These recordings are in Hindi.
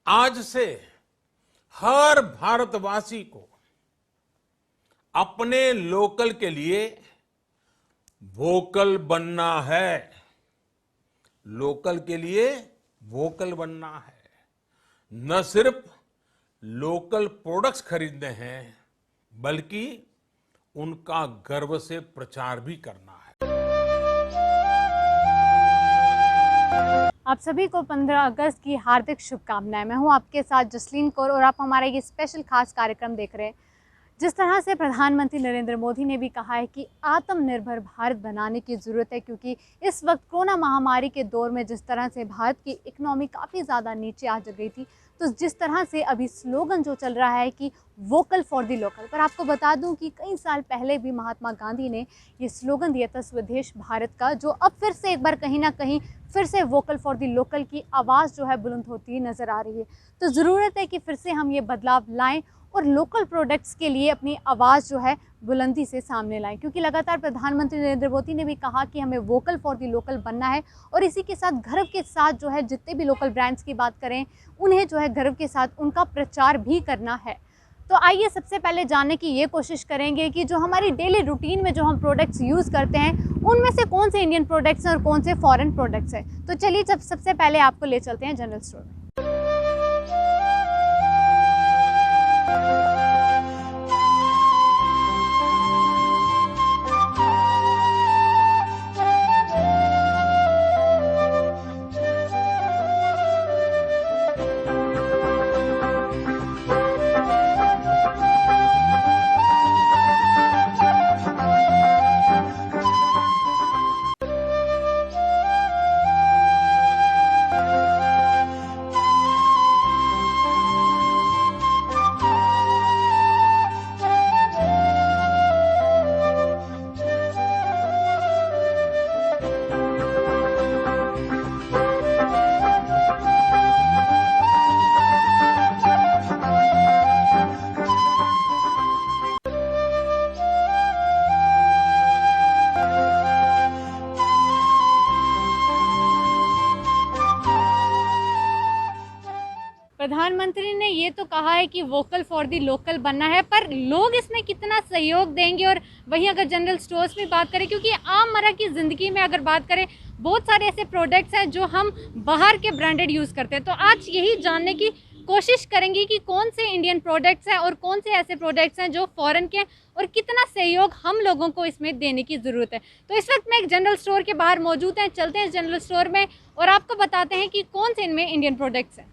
आज से हर भारतवासी को अपने लोकल के लिए वोकल बनना है। लोकल के लिए वोकल बनना है। न सिर्फ लोकल प्रोडक्ट्स खरीदने हैं, बल्कि उनका गर्व से प्रचार भी करना है। आप सभी को 15 अगस्त की हार्दिक शुभकामनाएं। मैं हूं आपके साथ जसलीन कौर और आप हमारा ये स्पेशल खास कार्यक्रम देख रहे हैं। जिस तरह से प्रधानमंत्री नरेंद्र मोदी ने भी कहा है कि आत्मनिर्भर भारत बनाने की ज़रूरत है, क्योंकि इस वक्त कोरोना महामारी के दौर में जिस तरह से भारत की इकोनॉमी काफ़ी ज़्यादा नीचे आ गई थी, तो जिस तरह से अभी स्लोगन जो चल रहा है कि वोकल फॉर द लोकल, पर आपको बता दूं कि कई साल पहले भी महात्मा गांधी ने ये स्लोगन दिया था स्वदेश भारत का, जो अब फिर से एक बार कहीं ना कहीं फिर से वोकल फॉर द लोकल की आवाज़ जो है बुलंद होती नज़र आ रही है। तो ज़रूरत है कि फिर से हम ये बदलाव लाएं और लोकल प्रोडक्ट्स के लिए अपनी आवाज़ जो है बुलंदी से सामने लाएं, क्योंकि लगातार प्रधानमंत्री नरेंद्र मोदी ने भी कहा कि हमें वोकल फॉर द लोकल बनना है। और इसी के साथ गर्व के साथ जो है जितने भी लोकल ब्रांड्स की बात करें, उन्हें जो है गर्व के साथ उनका प्रचार भी करना है। तो आइए सबसे पहले जानने की ये कोशिश करेंगे कि जो हमारी डेली रूटीन में जो हम प्रोडक्ट्स यूज़ करते हैं, उनमें से कौन से इंडियन प्रोडक्ट्स हैं और कौन से फॉरेन प्रोडक्ट्स हैं। तो चलिए सबसे पहले आपको ले चलते हैं जनरल स्टोर में। प्रधानमंत्री ने ये तो कहा है कि वोकल फॉर द लोकल बनना है, पर लोग इसमें कितना सहयोग देंगे। और वहीं अगर जनरल स्टोर्स में बात करें, क्योंकि आममर्रा की ज़िंदगी में अगर बात करें, बहुत सारे ऐसे प्रोडक्ट्स हैं जो हम बाहर के ब्रांडेड यूज़ करते हैं। तो आज यही जानने की कोशिश करेंगे कि कौन से इंडियन प्रोडक्ट्स हैं और कौन से ऐसे प्रोडक्ट्स हैं जो फ़ॉरेन के हैं, और कितना सहयोग हम लोगों को इसमें देने की ज़रूरत है। तो इस वक्त मैं एक जनरल स्टोर के बाहर मौजूद हैं। चलते हैं इस जनरल स्टोर में और आपको बताते हैं कि कौन से इनमें इंडियन प्रोडक्ट्स हैं।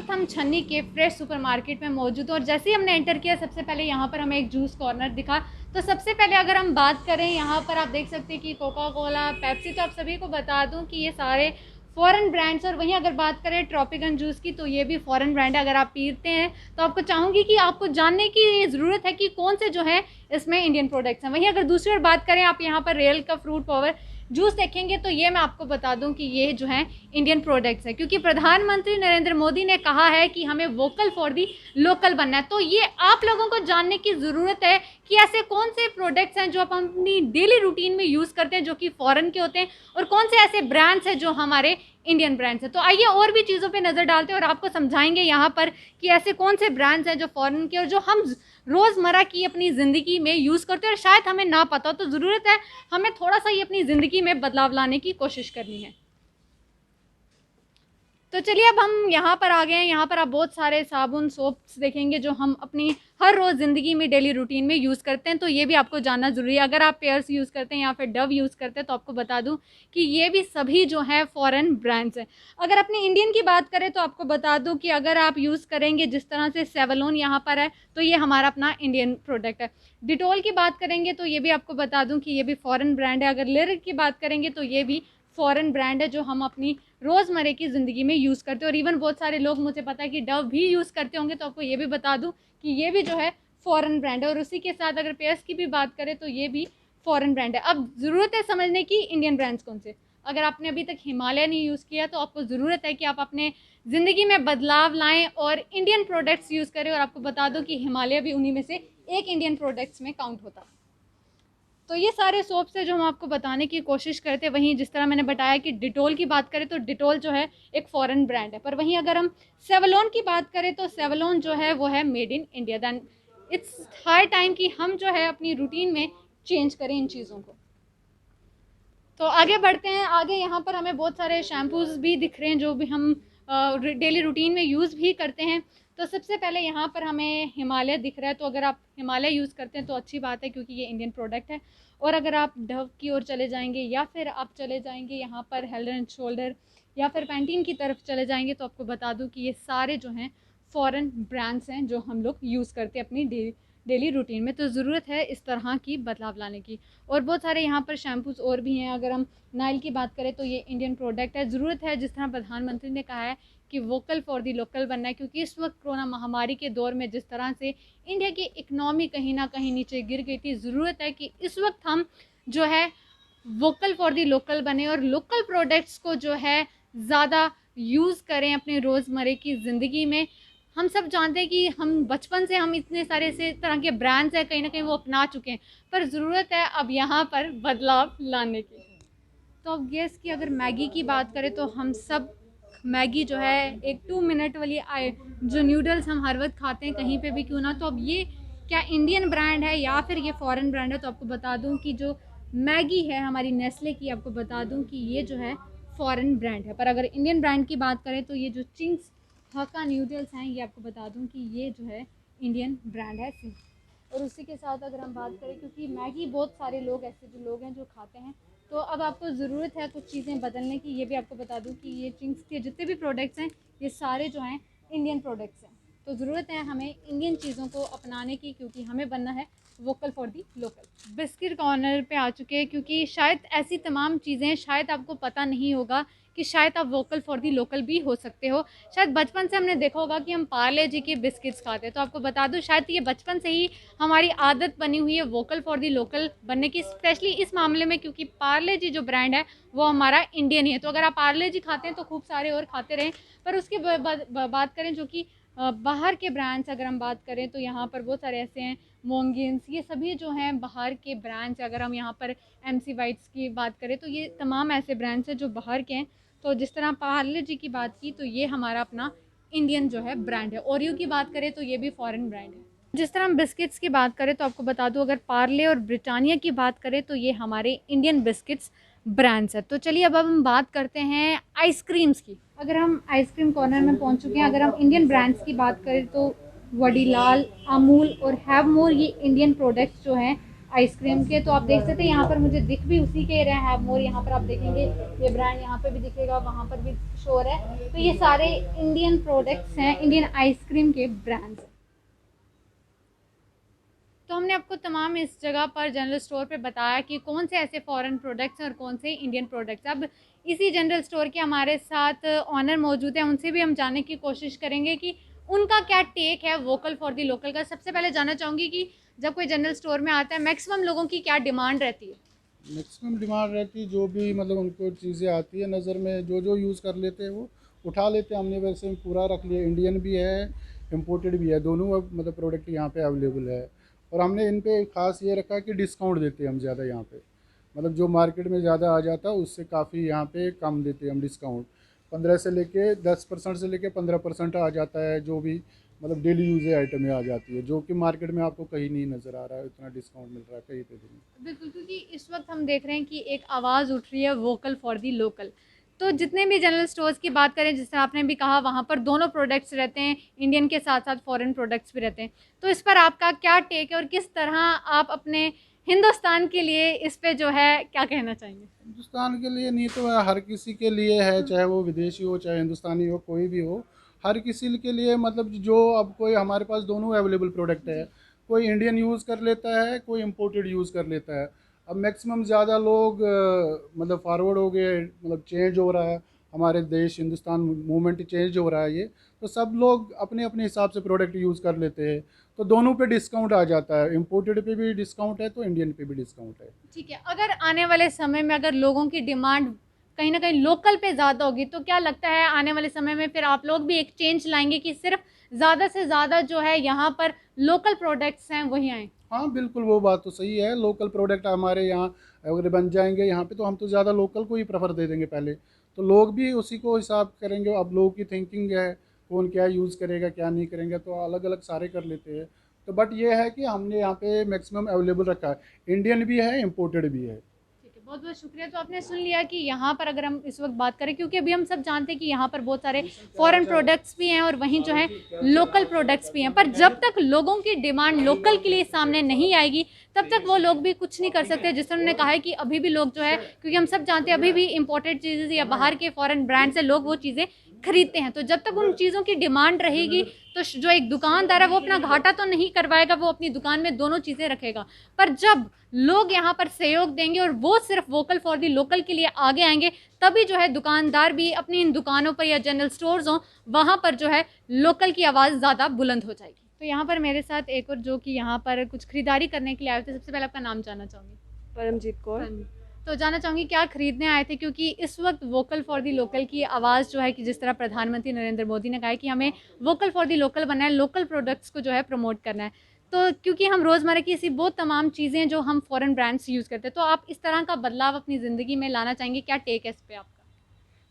हम छन्नी के फ्रेश सुपरमार्केट में मौजूद हैं और जैसे ही हमने एंटर किया, सबसे पहले यहाँ पर हमें एक जूस कॉर्नर दिखा। तो सबसे पहले अगर हम बात करें, यहाँ पर आप देख सकते हैं कि कोका कोला, पेप्सी, तो आप सभी को बता दूं कि ये सारे फ़ॉरेन ब्रांड्स। और वहीं अगर बात करें ट्रॉपिकन जूस की, तो ये भी फ़ॉरेन ब्रांड है। अगर आप पीते हैं तो आपको चाहूँगी कि आपको जानने की ज़रूरत है कि कौन से जो है इसमें इंडियन प्रोडक्ट्स हैं। वहीं अगर दूसरी ओर बात करें, आप यहाँ पर रियल का फ्रूट पावर जूस देखेंगे, तो ये मैं आपको बता दूं कि ये जो है इंडियन प्रोडक्ट्स है, क्योंकि प्रधानमंत्री नरेंद्र मोदी ने कहा है कि हमें वोकल फॉर दी लोकल बनना है। तो ये आप लोगों को जानने की ज़रूरत है कि ऐसे कौन से प्रोडक्ट्स हैं जो आप अपनी डेली रूटीन में यूज़ करते हैं जो कि फ़ॉरेन के होते हैं, और कौन से ऐसे ब्रांड्स हैं जो हमारे इंडियन ब्रांड्स हैं। तो आइए और भी चीज़ों पे नज़र डालते हैं और आपको समझाएंगे यहाँ पर कि ऐसे कौन से ब्रांड्स हैं जो फ़ॉरेन के और जो हम रोज़मर्रा की अपनी ज़िंदगी में यूज़ करते हैं और शायद हमें ना पता हो। तो ज़रूरत है हमें थोड़ा सा ही अपनी ज़िंदगी में बदलाव लाने की कोशिश करनी है। तो चलिए अब हम यहाँ पर आ गए हैं। यहाँ पर आप बहुत सारे साबुन, सोप्स देखेंगे जो हम अपनी हर रोज़ ज़िंदगी में डेली रूटीन में यूज़ करते हैं। तो ये भी आपको जानना ज़रूरी है। अगर आप पेयर्स यूज़ करते हैं या फिर डव यूज़ करते हैं, तो आपको बता दूं कि ये भी सभी जो हैं फ़ॉरेन ब्रांड्स हैं। अगर अपने इंडियन की बात करें, तो आपको बता दूं कि अगर आप यूज़ करेंगे जिस तरह से सेवलॉन यहाँ पर है, तो ये हमारा अपना इंडियन प्रोडक्ट है। डिटॉल की बात करेंगे तो ये भी आपको बता दूँ कि ये भी फ़ॉरेन ब्रांड है। अगर लिरिक की बात करेंगे तो ये भी फ़ॉरेन ब्रांड है जो हम अपनी रोज़मर्रा की ज़िंदगी में यूज़ करते हैं। और इवन बहुत सारे लोग, मुझे पता है कि डव भी यूज़ करते होंगे, तो आपको ये भी बता दूं कि ये भी जो है फ़ॉरेन ब्रांड है। और उसी के साथ अगर पेयर्स की भी बात करें तो ये भी फ़ॉरेन ब्रांड है। अब ज़रूरत है समझने की इंडियन ब्रांड्स कौन से। अगर आपने अभी तक हिमालय नहीं यूज़ किया, तो आपको ज़रूरत है कि आप अपने ज़िंदगी में बदलाव लाएँ और इंडियन प्रोडक्ट्स यूज़ करें। और आपको बता दो कि हिमालय भी उन्हीं में से एक इंडियन प्रोडक्ट्स में काउंट होता है। तो ये सारे सोप्स है जो हम आपको बताने की कोशिश करते हैं। वहीं जिस तरह मैंने बताया कि डिटोल की बात करें तो डिटोल जो है एक फॉरेन ब्रांड है, पर वहीं अगर हम सेवलॉन की बात करें तो सेवलॉन जो है वो है made in India. Then it's high time कि हम जो है अपनी रूटीन में चेंज करें इन चीज़ों को। तो आगे बढ़ते हैं। आगे यहाँ पर हमें बहुत सारे शैम्पूज़ भी दिख रहे हैं जो भी हम डेली रूटीन में यूज़ भी करते हैं। तो सबसे पहले यहाँ पर हमें हिमालय दिख रहा है, तो अगर आप हिमालय यूज़ करते हैं तो अच्छी बात है क्योंकि ये इंडियन प्रोडक्ट है। और अगर आप डव की ओर चले जाएंगे या फिर आप चले जाएंगे यहाँ पर हेड एंड शोल्डर या फिर पैंटीन की तरफ चले जाएंगे तो आपको बता दूँ कि ये सारे जो हैं फ़ॉरेन ब्रांड्स हैं जो हम लोग यूज़ करते हैं अपनी डेली रूटीन में। तो ज़रूरत है इस तरह की बदलाव लाने की। और बहुत सारे यहाँ पर शैम्पूज़ और भी हैं। अगर हम नाइल की बात करें तो ये इंडियन प्रोडक्ट है। ज़रूरत है जिस तरह प्रधानमंत्री ने कहा है कि वोकल फॉर दी लोकल बनना है, क्योंकि इस वक्त कोरोना महामारी के दौर में जिस तरह से इंडिया की इकनॉमी कहीं ना कहीं नीचे गिर गई थी, ज़रूरत है कि इस वक्त हम जो है वोकल फॉर दी लोकल बने और लोकल प्रोडक्ट्स को जो है ज़्यादा यूज़ करें अपने रोज़मर्रे की ज़िंदगी में। हम सब जानते हैं कि हम बचपन से हम इतने सारे से तरह के ब्रांड्स हैं कहीं ना कहीं वो अपना चुके हैं, पर ज़रूरत है अब यहाँ पर बदलाव लाने की। तो अब गैस की अगर मैगी की बात करें तो हम सब मैगी जो है एक 2 मिनट वाली जो नूडल्स हम हर वक्त खाते हैं कहीं पे भी क्यों ना, तो अब ये क्या इंडियन ब्रांड है या फिर ये फॉरेन ब्रांड है। तो आपको बता दूं कि जो मैगी है हमारी नेस्ले की, आपको बता दूं कि ये जो है फॉरेन ब्रांड है। पर अगर इंडियन ब्रांड की बात करें तो ये जो चिंग्स हक्का नूडल्स हैं ये आपको बता दूं कि ये जो है इंडियन ब्रांड है। और उसी के साथ अगर हम बात करें, क्योंकि मैगी बहुत सारे लोग ऐसे जो लोग हैं जो खाते हैं, तो अब आपको ज़रूरत है कुछ चीज़ें बदलने की। ये भी आपको बता दूं कि ये चिंग्स के जितने भी प्रोडक्ट्स हैं ये सारे जो हैं इंडियन प्रोडक्ट्स हैं। तो ज़रूरत है हमें इंडियन चीज़ों को अपनाने की, क्योंकि हमें बनना है vocal for the local. Biscuit corner पे आ चुके हैं, क्योंकि शायद ऐसी तमाम चीज़ें शायद आपको पता नहीं होगा कि शायद आप वोकल फॉर दी लोकल भी हो सकते हो। शायद बचपन से हमने देखा होगा कि हम पार्ले जी के बिस्किट्स खाते हैं, तो आपको बता दूं शायद ये बचपन से ही हमारी आदत बनी हुई है वोकल फॉर दी लोकल बनने की, स्पेशली इस मामले में क्योंकि पार्ले जी जो ब्रांड है वो हमारा इंडियन ही है। तो अगर आप पार्ले जी खाते हैं तो खूब सारे और खाते रहें। पर उसकी बात करें जो कि बाहर के ब्रांड्स अगर हम बात करें तो यहाँ पर बहुत सारे ऐसे हैं, मोंगिन्स, ये सभी जो हैं बाहर के ब्रांड्स। अगर हम यहाँ पर MC वाइट्स की बात करें तो ये तमाम ऐसे ब्रांड्स हैं जो बाहर के हैं। तो जिस तरह पार्ले जी की बात की तो ये हमारा अपना इंडियन जो है ब्रांड है। ओरियो की बात करें तो ये भी फॉरेन ब्रांड है। जिस तरह हम बिस्किट्स की बात करें तो आपको बता दूं अगर पार्ले और ब्रिटानिया की बात करें तो ये हमारे इंडियन बिस्किट्स ब्रांड्स है। तो चलिए अब हम बात करते हैं आइसक्रीम्स की। अगर हम आइसक्रीम कॉर्नर में पहुंच चुके हैं, अगर हम इंडियन ब्रांड्स की बात करें तो वडीलाल, अमूल और हैवमोर ये इंडियन प्रोडक्ट्स जो हैं आइसक्रीम के। तो आप देख सकते हैं यहाँ पर मुझे दिख भी उसी के रहे हैं हैवमोर। यहाँ पर आप देखेंगे ये ब्रांड यहाँ पे भी दिखेगा, वहाँ पर भी शोर है। तो ये सारे इंडियन प्रोडक्ट्स हैं, इंडियन आइसक्रीम के ब्रांड्स। तो हमने आपको तमाम इस जगह पर जनरल स्टोर पे बताया कि कौन से ऐसे फॉरेन प्रोडक्ट्स हैं और कौन से इंडियन प्रोडक्ट्स। अब इसी जनरल स्टोर के हमारे साथ ऑनर मौजूद हैं, उनसे भी हम जानने की कोशिश करेंगे कि उनका क्या टेक है वोकल फॉर दी लोकल का। सबसे पहले जानना चाहूँगी कि जब कोई जनरल स्टोर में आता है मैक्सिमम लोगों की क्या डिमांड रहती है? मैक्सिमम डिमांड रहती है जो भी मतलब उनको चीज़ें आती है नज़र में, जो जो यूज़ कर लेते हैं वो उठा लेते हैं। हमने वैसे पूरा रख लिया, इंडियन भी है इम्पोर्टेड भी है, दोनों अब मतलब प्रोडक्ट यहाँ पे अवेलेबल है। और हमने इन पे खास ये रखा कि डिस्काउंट देते हैं हम ज़्यादा यहाँ पे, मतलब जो मार्केट में ज़्यादा आ जाता है उससे काफ़ी यहाँ पे कम देते हैं हम डिस्काउंट। 15 से लेके 10% से लेके 15% आ जाता है, जो भी मतलब डेली यूज आइटम में आ जाती है, जो कि मार्केट में आपको कहीं नहीं नज़र आ रहा है, इतना डिस्काउंट मिल रहा है कहीं पे भी नहीं। बिल्कुल, क्योंकि इस वक्त हम देख रहे हैं कि एक आवाज़ उठ रही है वोकल फॉर दी लोकल। तो जितने भी जनरल स्टोर्स की बात करें, जिस तरह आपने भी कहा, वहाँ पर दोनों प्रोडक्ट्स रहते हैं, इंडियन के साथ साथ फॉरेन प्रोडक्ट्स भी रहते हैं। तो इस पर आपका क्या टेक है और किस तरह आप अपने हिंदुस्तान के लिए इस पे जो है क्या कहना चाहेंगे? हिंदुस्तान के लिए नहीं तो हर किसी के लिए है, चाहे वो विदेशी हो चाहे हिंदुस्तानी हो, कोई भी हो, हर किसी के लिए मतलब जो अब कोई हमारे पास दोनों अवेलेबल प्रोडक्ट है। कोई इंडियन यूज़ कर लेता है, कोई इम्पोर्टेड यूज़ कर लेता है। अब मैक्सिमम ज़्यादा लोग मतलब फॉरवर्ड हो गए, मतलब चेंज हो रहा है हमारे देश हिंदुस्तान, मूवमेंट चेंज हो रहा है ये, तो सब लोग अपने अपने हिसाब से प्रोडक्ट यूज़ कर लेते हैं। तो दोनों पे डिस्काउंट आ जाता है, इम्पोर्टेड पे भी डिस्काउंट है तो इंडियन पे भी डिस्काउंट है। ठीक है, अगर आने वाले समय में अगर लोगों की डिमांड कहीं ना कहीं लोकल पे ज़्यादा होगी तो क्या लगता है आने वाले समय में फिर आप लोग भी एक चेंज लाएंगे कि सिर्फ ज़्यादा से ज़्यादा जो है यहाँ पर लोकल प्रोडक्ट्स हैं वही आएँ? हाँ बिल्कुल, वो बात तो सही है। लोकल प्रोडक्ट हमारे यहाँ अगर बन जाएंगे यहाँ पे, तो हम तो ज़्यादा लोकल को ही प्रेफर दे देंगे पहले, तो लोग भी उसी को हिसाब करेंगे। अब लोगों की थिंकिंग है, कौन क्या यूज़ करेगा क्या नहीं करेंगे, तो अलग अलग सारे कर लेते हैं। तो बट ये है कि हमने यहाँ पे मैक्सिमम अवेलेबल रखा है, इंडियन भी है इम्पोर्टेड भी है। ठीक है, बहुत बहुत शुक्रिया। तो आपने सुन लिया कि यहाँ पर अगर हम इस वक्त बात करें, क्योंकि अभी हम सब जानते हैं कि यहाँ पर बहुत सारे फॉरेन प्रोडक्ट्स भी हैं और वहीं जो है लोकल प्रोडक्ट्स भी हैं, पर जब तक लोगों की डिमांड लोकल के लिए सामने नहीं आएगी तब तक वो लोग भी कुछ नहीं कर सकते। जिस तरह उन्होंने कहा है कि अभी भी लोग जो है, क्योंकि हम सब जानते हैं अभी भी इंपोर्टेड चीज़ें या बाहर के फॉरेन ब्रांड से लोग वो चीज़ें खरीदते हैं, तो जब तक उन चीज़ों की डिमांड रहेगी तो जो एक दुकानदार है वो अपना घाटा तो नहीं करवाएगा, वो अपनी दुकान में दोनों चीज़ें रखेगा। पर जब लोग यहाँ पर सहयोग देंगे और वो सिर्फ वोकल फॉर दी लोकल के लिए आगे आएंगे, तभी जो है दुकानदार भी अपनी इन दुकानों पर या जनरल स्टोर्स हों वहाँ पर जो है लोकल की आवाज़ ज़्यादा बुलंद हो जाएगी। तो यहाँ पर मेरे साथ एक और जो कि यहाँ पर कुछ खरीदारी करने के लिए आए थे, सबसे पहले आपका नाम जानना चाहूँगी। परमजीत कौर। तो जानना चाहूँगी क्या खरीदने आए थे, क्योंकि इस वक्त वोकल फॉर दी लोकल की आवाज़ जो है कि जिस तरह प्रधानमंत्री नरेंद्र मोदी ने कहा है कि हमें वोकल फॉर दी लोकल बनना है, लोकल प्रोडक्ट्स को जो है प्रमोट करना है, तो क्योंकि हम रोज़मर्रा की ऐसी बहुत तमाम चीज़ें जो हम फॉरेन ब्रांड से यूज़ करते हैं, तो आप इस तरह का बदलाव अपनी ज़िंदगी में लाना चाहेंगे, क्या टेक है इस पर आपका?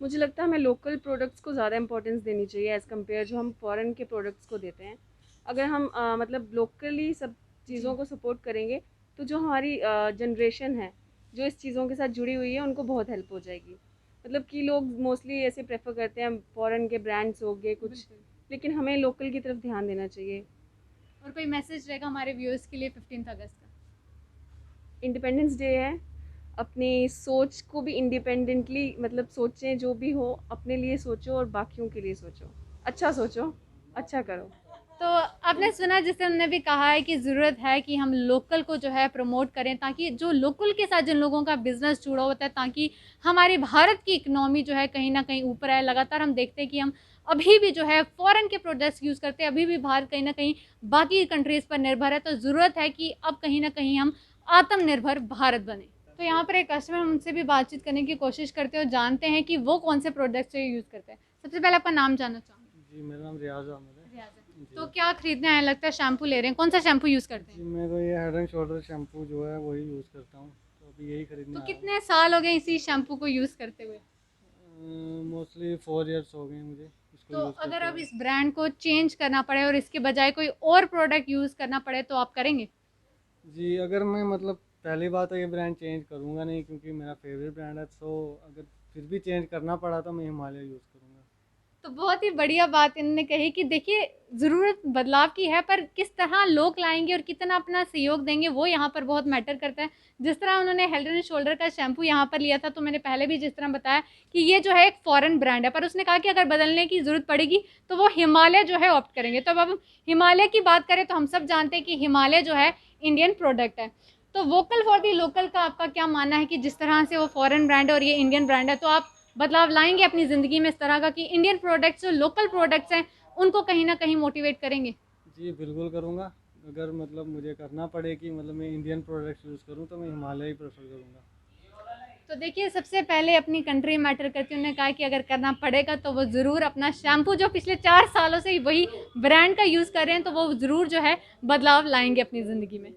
मुझे लगता है हमें लोकल प्रोडक्ट्स को ज़्यादा इंपॉर्टेंस देनी चाहिए एज़ कम्पेयर जो हम फॉरेन के प्रोडक्ट्स को देते हैं। अगर हम मतलब लोकली सब चीज़ों को सपोर्ट करेंगे तो जो हमारी जनरेशन है जो इस चीज़ों के साथ जुड़ी हुई है उनको बहुत हेल्प हो जाएगी। मतलब कि लोग मोस्टली ऐसे प्रेफर करते हैं फॉरेन के ब्रांड्स हो गए कुछ, लेकिन हमें लोकल की तरफ ध्यान देना चाहिए। और कोई मैसेज रहेगा हमारे व्यूअर्स के लिए 15 अगस्त का? इंडिपेंडेंस डे है, अपनी सोच को भी इंडिपेंडेंटली मतलब सोचें, जो भी हो अपने लिए सोचो और बाकियों के लिए सोचो, अच्छा सोचो, अच्छा करो। तो आपने सुना जिससे उन्होंने भी कहा है कि ज़रूरत है कि हम लोकल को जो है प्रमोट करें, ताकि जो लोकल के साथ जिन लोगों का बिजनेस जुड़ा होता है, ताकि हमारे भारत की इकनॉमी जो है कहीं ना कहीं ऊपर आए। लगातार हम देखते हैं कि हम अभी भी जो है फॉरेन के प्रोडक्ट्स यूज़ करते हैं, अभी भी भारत कहीं ना कहीं बाकी कंट्रीज़ पर निर्भर है, तो ज़रूरत है कि अब कहीं ना कहीं हम आत्मनिर्भर भारत बने। तो यहाँ पर एक कस्टमर, उनसे भी बातचीत करने की कोशिश करते हैं और जानते हैं कि वो कौन से प्रोडक्ट्स यूज़ करते हैं। सबसे पहले आपका नाम जानना चाहूँगी। जी, मेरा नाम रियाज अहमद है। तो क्या खरीदने आए, लगता है शैम्पू ले रहे हैं, कौन सा शैम्पू यूज़ करते जी, हैं? मैं तो ये हेड एंड शोल्डर शैम्पू जो है वही यूज़ करता हूँ, तो अभी यही खरीदने तो आया कितने साल हो गए इसी शैम्पू को यूज़ करते हुए? हूँ। मोस्टली 4 इयर्स हो गए मुझे इसको तो यूज़ करते अगर अब हुए। इस ब्रांड को चेंज करना पड़े और इसके बजाय कोई और प्रोडक्ट यूज़ करना पड़े तो आप करेंगे? जी, अगर मैं मतलब पहली बात तो ये ब्रांड चेंज करूँगा नहीं, क्योंकि मेरा फेवरेट ब्रांड है, तो अगर फिर भी चेंज करना पड़ा तो मैं हिमालय यूज़ करूँगा। तो बहुत ही बढ़िया बात इन्होंने कही कि देखिए ज़रूरत बदलाव की है, पर किस तरह लोग लाएंगे और कितना अपना सहयोग देंगे वो यहाँ पर बहुत मैटर करता है। जिस तरह उन्होंने हेड एंड शोल्डर का शैम्पू यहाँ पर लिया था, तो मैंने पहले भी जिस तरह बताया कि ये जो है एक फ़ॉरेन ब्रांड है, पर उसने कहा कि अगर बदलने की ज़रूरत पड़ेगी तो वो हिमालय जो है ऑप्ट करेंगे। तो अब हिमालय की बात करें तो हम सब जानते हैं कि हिमालय जो है इंडियन प्रोडक्ट है। तो वोकल फॉर दी लोकल का आपका क्या मानना है कि जिस तरह से वो फॉरेन ब्रांड है और ये इंडियन ब्रांड है, तो आप बदलाव लाएंगे अपनी ज़िंदगी में इस तरह का कि इंडियन प्रोडक्ट्स जो लोकल प्रोडक्ट्स हैं उनको कहीं ना कहीं मोटिवेट करेंगे? जी, बिल्कुल करूँगा। अगर मतलब मुझे करना पड़े कि मतलब मैं इंडियन प्रोडक्ट्स यूज़ करूँ तो मैं हिमालय ही प्रेफर करूँगा। तो देखिए सबसे पहले अपनी कंट्री मैटर करती है। उन्होंने कहा कि अगर करना पड़ेगा तो वो ज़रूर अपना शैम्पू जो पिछले 4 सालों से वही ब्रांड का यूज़ कर रहे हैं, तो वो ज़रूर जो है बदलाव लाएंगे अपनी ज़िंदगी में।